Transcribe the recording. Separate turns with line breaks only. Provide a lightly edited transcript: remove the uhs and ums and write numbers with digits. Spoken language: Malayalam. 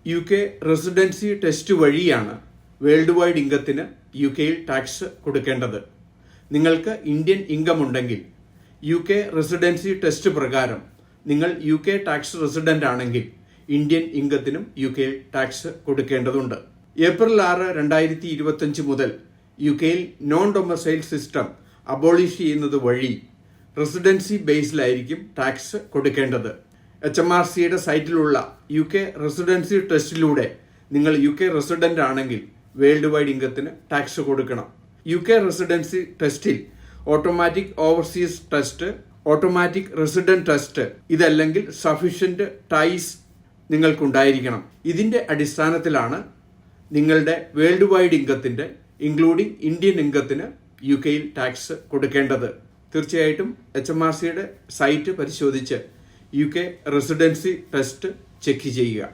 UK റെസിഡൻസി ടെസ്റ്റ് വഴിയാണ് വേൾഡ് വൈഡ് ഇൻകത്തിന് UK-യിൽ ടാക്സ് കൊടുക്കേണ്ടത്. നിങ്ങൾക്ക് ഇന്ത്യൻ ഇൻകം ഉണ്ടെങ്കിൽ UK റെസിഡൻസി ടെസ്റ്റ് പ്രകാരം നിങ്ങൾ UK ടാക്സ് റെസിഡന്റ് ആണെങ്കിൽ ഇന്ത്യൻ ഇൻകത്തിനും UK-യിൽ ടാക്സ് കൊടുക്കേണ്ടതുണ്ട്. ഏപ്രിൽ 6, 2025 മുതൽ UK-യിൽ നോൺ ഡൊമസൈൽ സിസ്റ്റം അബോളിഷ് ചെയ്യുന്നത് വഴി റെസിഡൻസി ബേസിലായിരിക്കും ടാക്സ് കൊടുക്കേണ്ടത്. HMRCയുടെ സൈറ്റിലുള്ള UK റെസിഡൻസി ടെസ്റ്റിലൂടെ നിങ്ങൾ UK റെസിഡന്റ് ആണെങ്കിൽ വേൾഡ് വൈഡ് ഇൻകത്തിന് ടാക്സ് കൊടുക്കണം. UK റെസിഡൻസി ടെസ്റ്റിൽ automatic overseas test, automatic resident test, ഇതല്ലെങ്കിൽ സഫീഷ്യന്റ് ടൈസ് നിങ്ങൾക്കുണ്ടായിരിക്കണം. ഇതിന്റെ അടിസ്ഥാനത്തിലാണ് നിങ്ങളുടെ വേൾഡ് വൈഡ് ഇൻകത്തിന്റെ ഇൻക്ലൂഡിംഗ് ഇന്ത്യൻ ഇൻകത്തിന് UK-യിൽ ടാക്സ് കൊടുക്കേണ്ടത്. തീർച്ചയായിട്ടും HMRCയുടെ സൈറ്റ് പരിശോധിച്ച് UK റെസിഡൻസി ടെസ്റ്റ് ചെക്ക് ചെയ്യുക.